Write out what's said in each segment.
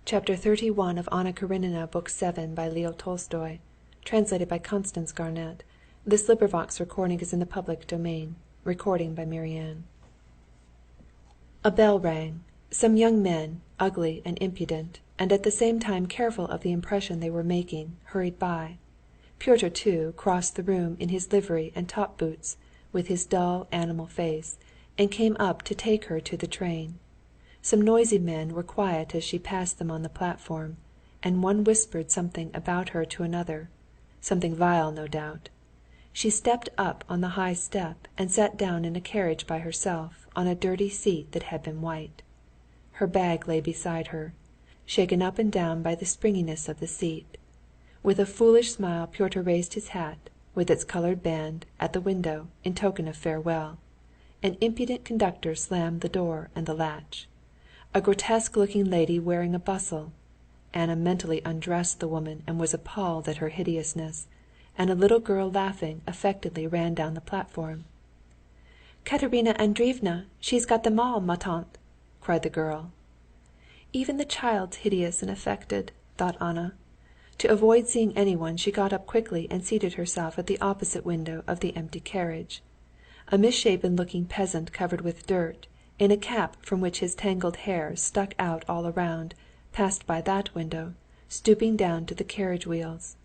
Chapter 31 of Anna Karenina, Book 7, by Leo Tolstoy. Translated by Constance Garnett. This LibriVox is in the public domain. Recording by Marianne. A bell rang. Some young men, ugly and impudent, and at the same time careful of the impression they were making, hurried by. Pyotr, too, crossed the room in his livery and top boots, with his dull animal face, and came up to take her to the train. Some noisy men were quiet as she passed them on the platform, and one whispered something about her to another, something vile, no doubt. She stepped up on the high step and sat down in a carriage by herself on a dirty seat that had been white. Her bag lay beside her, shaken up and down by the springiness of the seat. With a foolish smile Pyotr raised his hat, with its colored band, at the window, in token of farewell. An impudent conductor slammed the door and the latch. A grotesque-looking lady wearing a bustle. Anna mentally undressed the woman and was appalled at her hideousness, and a little girl laughing affectedly ran down the platform. "Katerina Andreevna, she's got them all, ma tante!" cried the girl. "Even the child's hideous and affected," thought Anna. To avoid seeing anyone she got up quickly and seated herself at the opposite window of the empty carriage. A misshapen-looking peasant covered with dirt, in a cap from which his tangled hair stuck out all around, passed by that window, stooping down to the carriage wheels.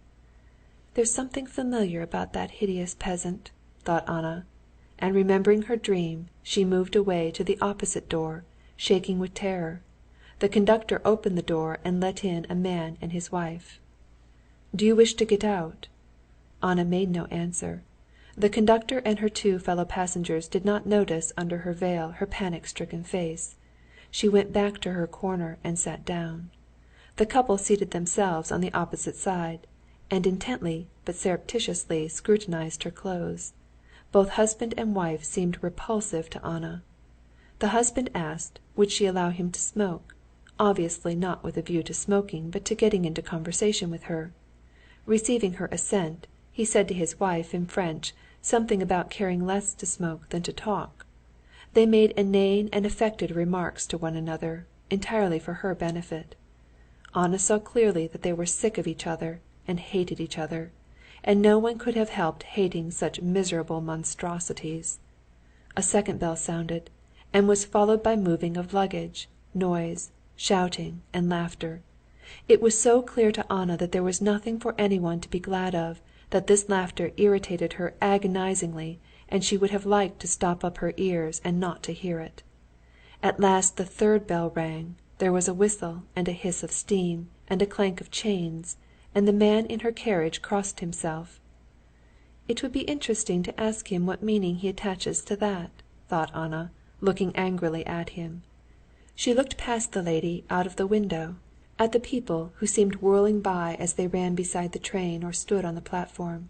"There's something familiar about that hideous peasant," thought Anna, and remembering her dream, she moved away to the opposite door, shaking with terror. The conductor opened the door and let in a man and his wife. "Do you wish to get out?" Anna made no answer. The conductor and her two fellow passengers did not notice under her veil her panic-stricken face. She went back to her corner and sat down. The couple seated themselves on the opposite side, and intently but surreptitiously scrutinized her clothes. Both husband and wife seemed repulsive to Anna. The husband asked, would she allow him to smoke, obviously not with a view to smoking but to getting into conversation with her. Receiving her assent, he said to his wife in French something about caring less to smoke than to talk. They made inane and affected remarks to one another, entirely for her benefit. Anna saw clearly that they were sick of each other and hated each other, and no one could have helped hating such miserable monstrosities. A second bell sounded, and was followed by moving of luggage, noise, shouting, and laughter. It was so clear to Anna that there was nothing for anyone to be glad of, that this laughter irritated her agonizingly, and she would have liked to stop up her ears and not to hear it. At last the third bell rang, there was a whistle and a hiss of steam and a clank of chains, and the man in her carriage crossed himself. "It would be interesting to ask him what meaning he attaches to that," thought Anna, looking angrily at him. She looked past the lady out of the window, at the people who seemed whirling by as they ran beside the train or stood on the platform.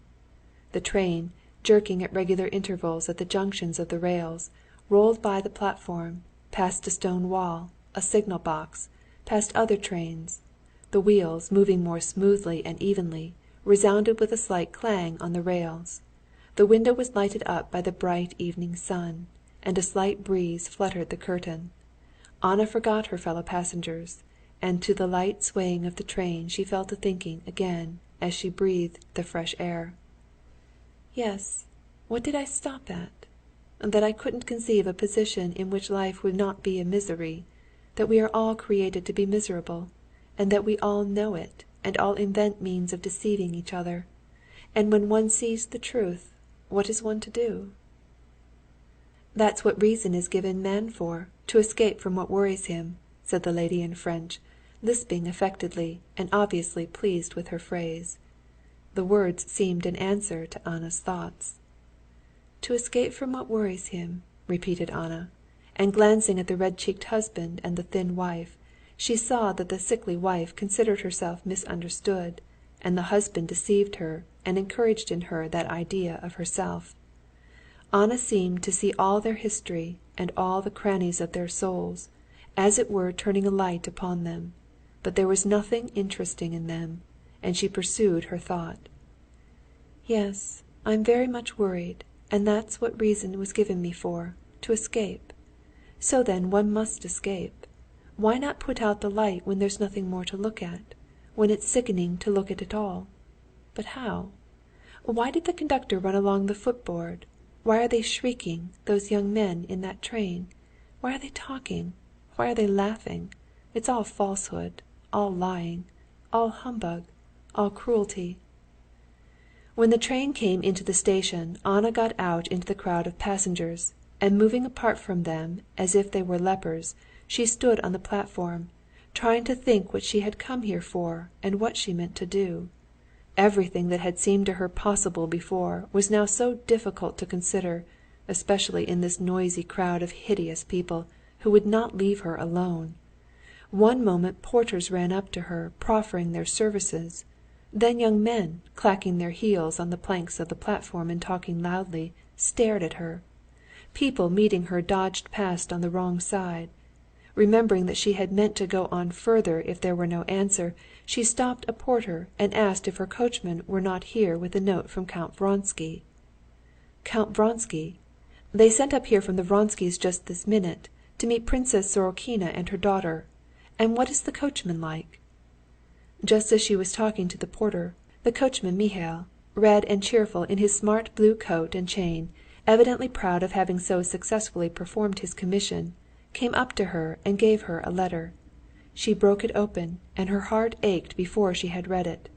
The train, jerking at regular intervals at the junctions of the rails, rolled by the platform, past a stone wall, a signal box, past other trains. The wheels, moving more smoothly and evenly, resounded with a slight clang on the rails. The window was lighted up by the bright evening sun, and a slight breeze fluttered the curtain. Anna forgot her fellow passengers, and to the light swaying of the train she fell to thinking again as she breathed the fresh air. "Yes, what did I stop at? That I couldn't conceive a position in which life would not be a misery, that we are all created to be miserable, and that we all know it, and all invent means of deceiving each other. And when one sees the truth, what is one to do?" "That's what reason is given man for, to escape from what worries him," said the lady in French, lisping affectedly, and obviously pleased with her phrase. The words seemed an answer to Anna's thoughts. "To escape from what worries him," repeated Anna, and glancing at the red-cheeked husband and the thin wife, she saw that the sickly wife considered herself misunderstood, and the husband deceived her and encouraged in her that idea of herself. Anna seemed to see all their history and all the crannies of their souls, as it were turning a light upon them, but there was nothing interesting in them, and she pursued her thought. "Yes, I'm very much worried, and that's what reason was given me for, to escape. So then one must escape. Why not put out the light when there's nothing more to look at, when it's sickening to look at all? But how? Why did the conductor run along the footboard? Why are they shrieking, those young men in that train? Why are they talking? Why are they laughing? It's all falsehood, all lying, all humbug, all cruelty. When the train came into the station, Anna got out into the crowd of passengers, and moving apart from them as if they were lepers, she stood on the platform, trying to think what she had come here for and what she meant to do. Everything that had seemed to her possible before was now so difficult to consider, especially in this noisy crowd of hideous people who would not leave her alone. One moment porters ran up to her, proffering their services. Then young men, clacking their heels on the planks of the platform and talking loudly, stared at her. People meeting her dodged past on the wrong side. Remembering that she had meant to go on further if there were no answer, she stopped a porter and asked if her coachman were not here with a note from Count Vronsky. Count Vronsky? They sent up here from the Vronskys just this minute, to meet Princess Sorokina and her daughter. And what is the coachman like? Just as she was talking to the porter, the coachman Mikhail, red and cheerful in his smart blue coat and chain, evidently proud of having so successfully performed his commission, came up to her and gave her a letter. She broke it open, and her heart ached before she had read it.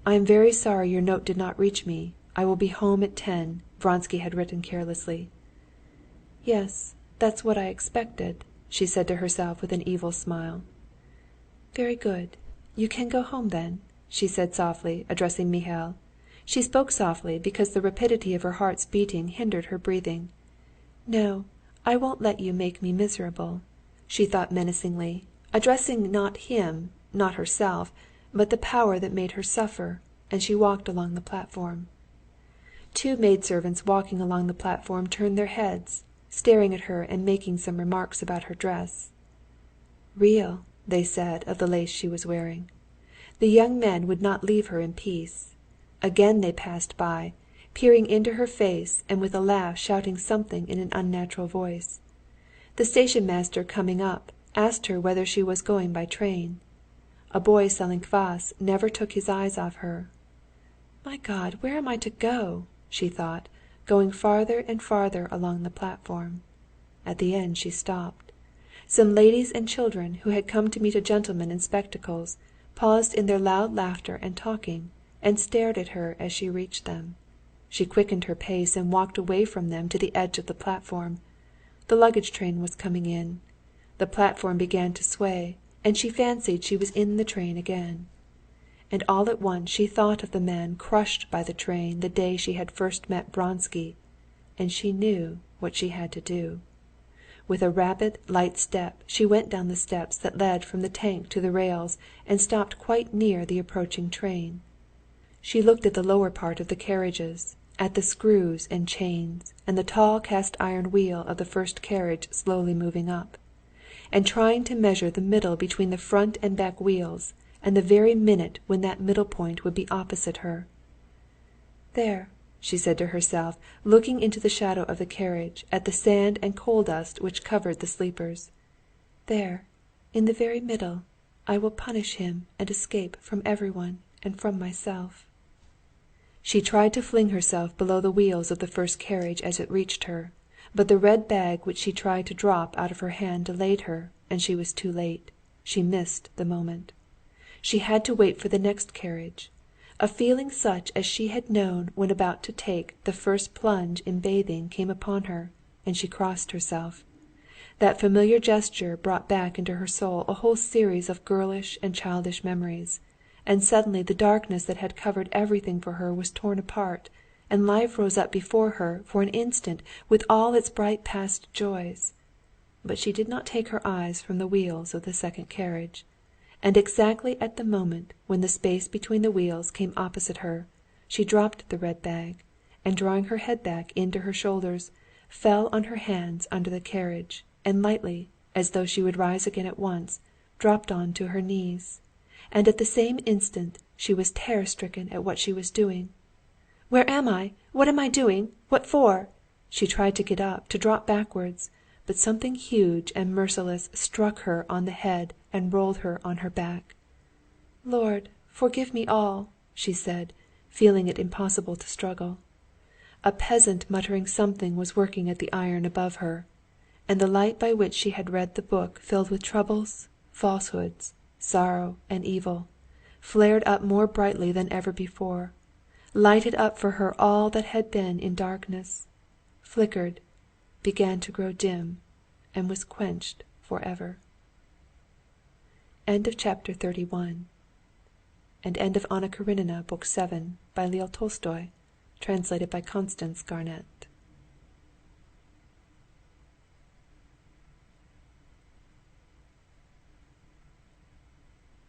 "I am very sorry your note did not reach me. I will be home at 10," Vronsky had written carelessly. "Yes, that's what I expected," she said to herself with an evil smile. "Very good. You can go home then," she said softly, addressing Mikhail. She spoke softly because the rapidity of her heart's beating hindered her breathing. "No, I won't let you make me miserable," she thought menacingly, addressing not him, not herself, but the power that made her suffer, and she walked along the platform. Two maidservants walking along the platform turned their heads, staring at her and making some remarks about her dress. "Real," they said of the lace she was wearing. The young men would not leave her in peace. Again they passed by, peering into her face and with a laugh shouting something in an unnatural voice. The station-master coming up, asked her whether she was going by train. A boy selling kvass never took his eyes off her. "My God, where am I to go?" she thought, going farther and farther along the platform. At the end she stopped. Some ladies and children who had come to meet a gentleman in spectacles paused in their loud laughter and talking, and stared at her as she reached them. She quickened her pace and walked away from them to the edge of the platform. The luggage train was coming in. The platform began to sway, and she fancied she was in the train again. And all at once she thought of the man crushed by the train the day she had first met Vronsky, and she knew what she had to do. With a rapid, light step she went down the steps that led from the tank to the rails and stopped quite near the approaching train. She looked at the lower part of the carriages, at the screws and chains, and the tall cast-iron wheel of the first carriage slowly moving up, and trying to measure the middle between the front and back wheels, and the very minute when that middle point would be opposite her. "There," she said to herself, looking into the shadow of the carriage, at the sand and coal dust which covered the sleepers. "There, in the very middle, I will punish him and escape from everyone and from myself." She tried to fling herself below the wheels of the first carriage as it reached her, but the red bag which she tried to drop out of her hand delayed her, and she was too late. She missed the moment. She had to wait for the next carriage. A feeling such as she had known when about to take the first plunge in bathing came upon her, and she crossed herself. That familiar gesture brought back into her soul a whole series of girlish and childish memories, and suddenly the darkness that had covered everything for her was torn apart, and life rose up before her for an instant with all its bright past joys. But she did not take her eyes from the wheels of the second carriage, and exactly at the moment when the space between the wheels came opposite her, she dropped the red bag, and drawing her head back into her shoulders, fell on her hands under the carriage, and lightly, as though she would rise again at once, dropped on to her knees. And at the same instant she was terror-stricken at what she was doing. "Where am I? What am I doing? What for?" She tried to get up, to drop backwards, but something huge and merciless struck her on the head and rolled her on her back. "Lord, forgive me all!" she said, feeling it impossible to struggle. A peasant muttering something was working at the iron above her, and the light by which she had read the book filled with troubles, falsehoods, sorrow, and evil, flared up more brightly than ever before, lighted up for her all that had been in darkness, flickered, began to grow dim, and was quenched forever. End of chapter 31. And end of Anna Karenina, Book 7, by Leo Tolstoy, translated by Constance Garnett.